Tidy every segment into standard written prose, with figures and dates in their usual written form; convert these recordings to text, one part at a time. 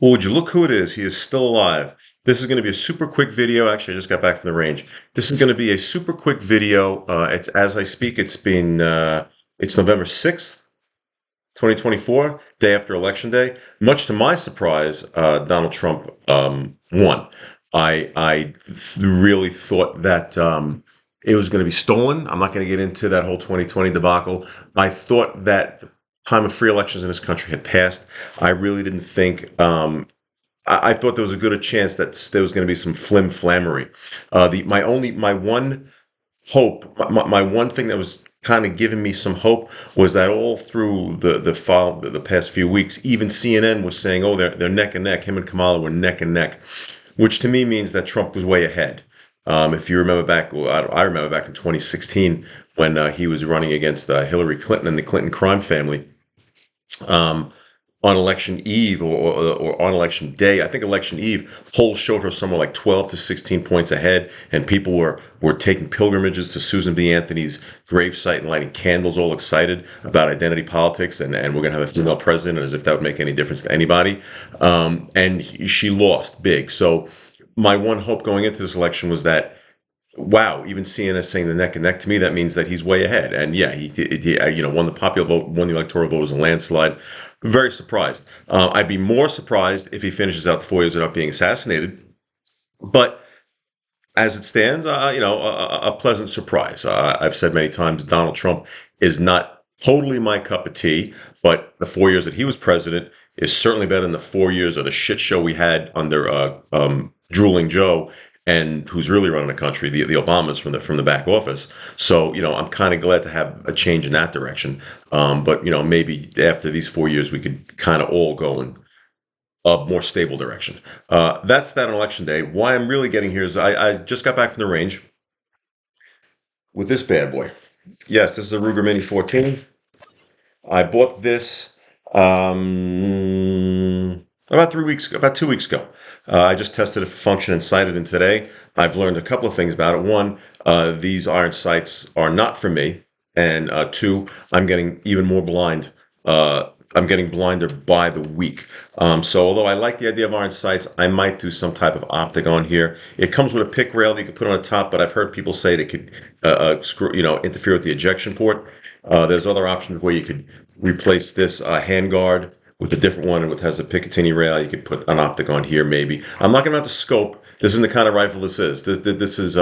Well, would you look who it is? He is still alive. This is going to be a super quick video. Actually, I just got back from the range. This is going to be a super quick video. It's as I speak. It's November 6th, 2024, day after Election Day. Much to my surprise, Donald Trump won. I really thought that it was going to be stolen. I'm not going to get into that whole 2020 debacle. I thought that the time of free elections in this country had passed. I really didn't think. I thought there was a good a chance that there was going to be some flim flammery. My one hope, my one thing that was kind of giving me some hope was that all through the past few weeks, even CNN was saying, "Oh, they're neck and neck." Him and Kamala were neck and neck, which to me means that Trump was way ahead. If you remember back, well, I remember back in 2016 when he was running against Hillary Clinton and the Clinton crime family. Um, on election eve or on election day, I think election eve, polls showed her somewhere like 12 to 16 points ahead, and people were taking pilgrimages to Susan B. Anthony's gravesite and lighting candles, all excited about identity politics, and we're going to have a female president, as if that would make any difference to anybody. And she lost big. So my one hope going into this election was that, wow, even CNN saying the neck and neck, to me, that means that he's way ahead. And yeah, he won the popular vote, won the electoral vote as a landslide. Very surprised. I'd be more surprised if he finishes out the 4 years without being assassinated. But as it stands, a pleasant surprise. I've said many times Donald Trump is not totally my cup of tea, but the 4 years that he was president is certainly better than the 4 years of the shit show we had under drooling Joe, and who's really running the country, the Obamas from the back office. So I'm kind of glad to have a change in that direction. But maybe after these 4 years, we could kind of all go in a more stable direction. That's that on election day. Why I'm really getting here is I just got back from the range with this bad boy. Yes, this is a Ruger Mini 14. I bought this about 3 weeks ago, about 2 weeks ago. I just tested it for function and sighted in today. I've learned a couple of things about it. One, these iron sights are not for me, and two, I'm getting even more blind. I'm getting blinder by the week. So although I like the idea of iron sights, I might do some type of optic on here. It comes with a pick rail that you can put on the top, but I've heard people say they could interfere with the ejection port. There's other options where you could replace this handguard with a different one, and it has a Picatinny rail. You could put an optic on here, maybe. I'm not going to have to scope. This isn't the kind of rifle this is. This is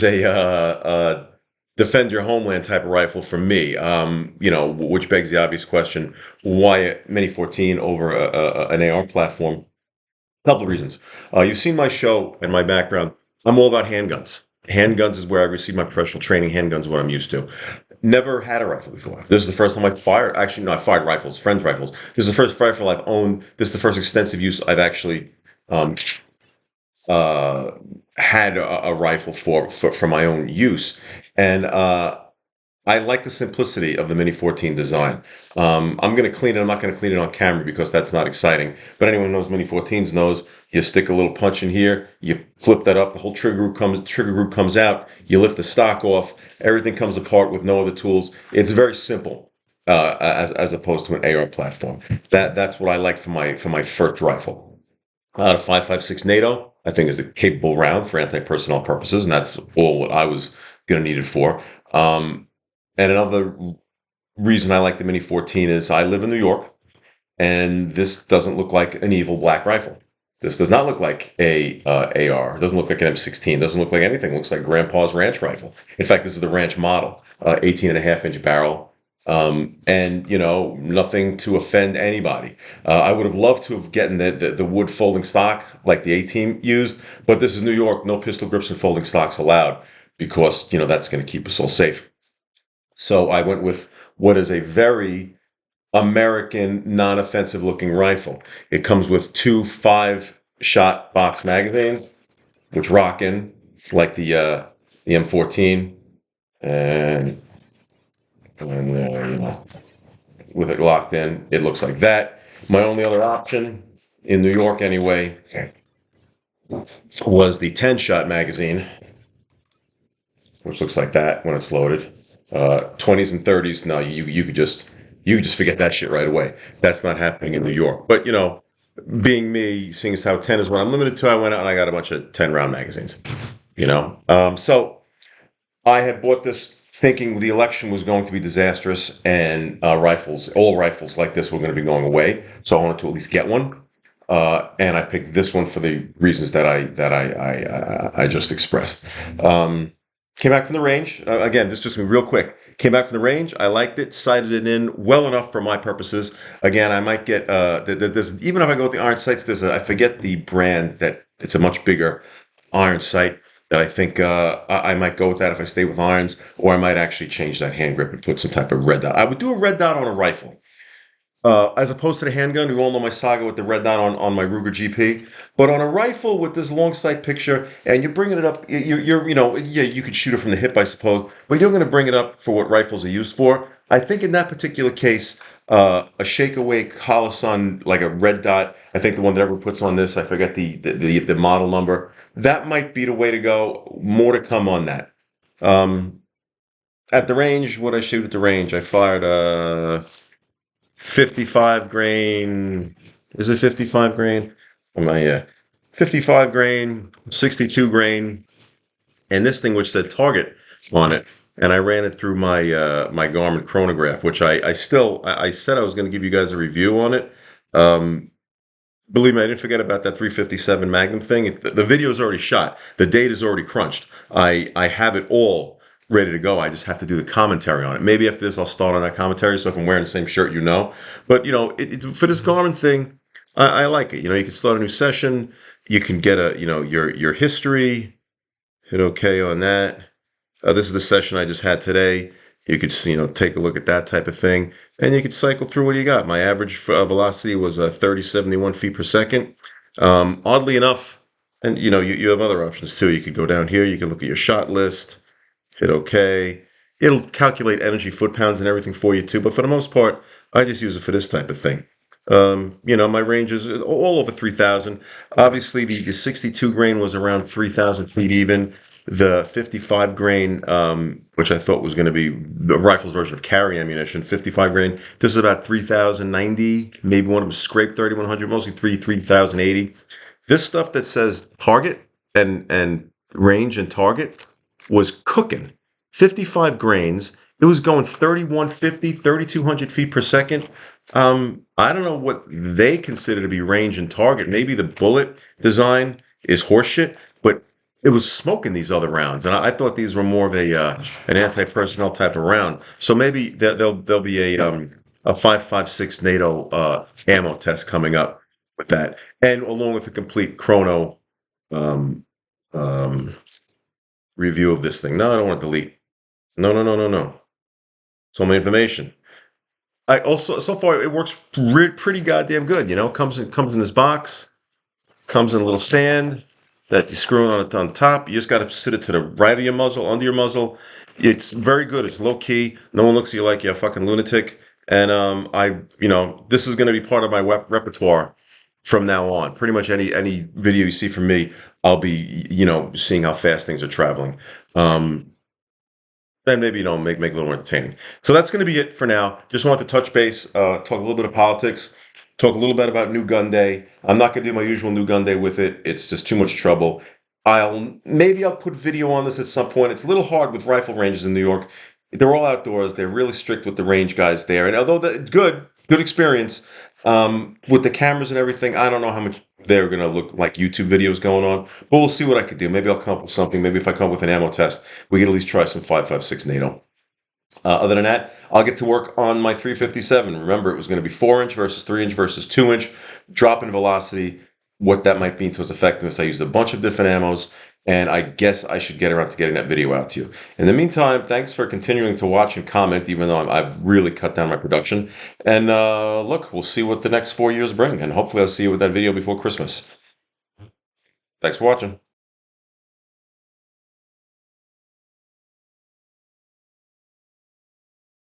a defend your homeland type of rifle for me. Which begs the obvious question: why a Mini 14 over an AR platform? Couple of reasons. You've seen my show and my background. I'm all about handguns. Handguns is where I received my professional training. Handguns is what I'm used to. Never had a rifle before. This is the first time I fired. Actually, no, I fired rifles, friends' rifles. This is the first rifle I've owned. This is the first extensive use I've actually um, uh, had a rifle for my own use. And I like the simplicity of the Mini 14 design. I'm going to clean it. I'm not going to clean it on camera because that's not exciting. But anyone who knows Mini 14s knows you stick a little punch in here, you flip that up, the whole trigger group comes out, you lift the stock off, everything comes apart with no other tools. It's very simple as opposed to an AR platform. That's what I like for my first rifle. The 5.56 NATO, I think, is a capable round for anti-personnel purposes, and that's all what I was going to need it for. And another reason I like the Mini 14 is I live in New York, and this doesn't look like an evil black rifle. This does not look like a AR. It doesn't look like an M16. It doesn't look like anything. It looks like Grandpa's ranch rifle. In fact, this is the ranch model, 18 and a half inch barrel. And nothing to offend anybody. I would have loved to have gotten the wood folding stock like the A-Team used, but this is New York. No pistol grips and folding stocks allowed because that's going to keep us all safe. So I went with what is a very American, non-offensive looking rifle. It comes with two 5-shot box magazines, which rock in like the M14, and with it locked in, it looks like that. My only other option in New York, anyway, was the 10-shot magazine, which looks like that when it's loaded. 20s and 30s, no, you could just forget that shit right away. That's not happening in New York. But being me, seeing as how 10 is what I'm limited to, I went out and I got a bunch of 10 round magazines, you know? So I had bought this thinking the election was going to be disastrous and all rifles like this were going to be going away. So I wanted to at least get one. And I picked this one for the reasons that I just expressed. Came back from the range. Again, this is just real quick. Came back from the range. I liked it. Sighted it in well enough for my purposes. Again, I might get there's even if I go with the iron sights, I forget the brand that it's a much bigger iron sight that I think I might go with that if I stay with irons, or I might actually change that hand grip and put some type of red dot. I would do a red dot on a rifle. As opposed to the handgun, you all know my saga with the red dot on my Ruger GP. But on a rifle with this long sight picture, and you're bringing it up, yeah, you could shoot it from the hip, I suppose, but you're going to bring it up for what rifles are used for. I think in that particular case, a Shakeaway Colosun, like a red dot, I think the one that everyone puts on this, I forget the model number, that might be the way to go. More to come on that. At the range, what I shoot at the range, I fired 55 grain. Is it 55 grain? Am I, 55 grain, 62 grain, and this thing which said target on it. And I ran it through my Garmin chronograph, which I said I was going to give you guys a review on it. Believe me, I didn't forget about that 357 Magnum thing. The video is already shot. The date is already crunched. I have it all ready to go. I just have to do the commentary on it. Maybe after this, I'll start on that commentary. So if I'm wearing the same shirt, you know. But for this Garmin thing, I like it. You can start a new session. You can get your history. Hit OK on that. This is the session I just had today. You could take a look at that type of thing, and you could cycle through what you got. My average velocity was 3071 feet per second. Oddly enough, and you have other options too. You could go down here. You can look at your shot list. Hit OK. It'll calculate energy foot pounds and everything for you too. But for the most part, I just use it for this type of thing. My range is all over 3,000. Obviously, the 62 grain was around 3,000 feet even. The 55 grain, which I thought was going to be the rifle's version of carry ammunition, 55 grain. This is about 3,090. Maybe one of them scraped 3,100, mostly 3,080. This stuff that says target and range and target was cooking. 55 grains. It was going 3,150, 3,200 feet per second. I don't know what they consider to be range and target. Maybe the bullet design is horseshit, but it was smoking these other rounds, and I thought these were more of an anti-personnel type of round. So maybe there'll be a 5.56 NATO ammo test coming up with that, and along with a complete chrono um, um, review of this thing. No, I don't want to delete. No, no, no, no, no. So many information. I also so far it works pretty goddamn good. Comes in this box, comes in a little stand that you screw on top. You just got to sit it to the right of your muzzle, under your muzzle. It's very good. It's low key. No one looks at you like you're a fucking lunatic. And this is going to be part of my repertoire from now on. Pretty much any video you see from me, I'll be seeing how fast things are traveling. And maybe make it a little more entertaining. So that's going to be it for now. Just wanted to touch base, talk a little bit of politics, talk a little bit about New Gun Day. I'm not going to do my usual New Gun Day with it. It's just too much trouble. Maybe I'll put video on this at some point. It's a little hard with rifle ranges in New York. They're all outdoors. They're really strict with the range guys there. And although good experience with the cameras and everything, I don't know how much they're going to look like YouTube videos going on. But we'll see what I could do. Maybe I'll come up with something. Maybe if I come up with an ammo test, we can at least try some 5.56 NATO. Other than that, I'll get to work on my 357. Remember, it was going to be 4-inch versus 3-inch versus 2-inch. Drop in velocity, what that might mean to its effectiveness. I used a bunch of different ammos, and I guess I should get around to getting that video out to you. In the meantime, thanks for continuing to watch and comment, even though I've really cut down my production. And look, we'll see what the next 4 years bring, and hopefully I'll see you with that video before Christmas. Thanks for watching.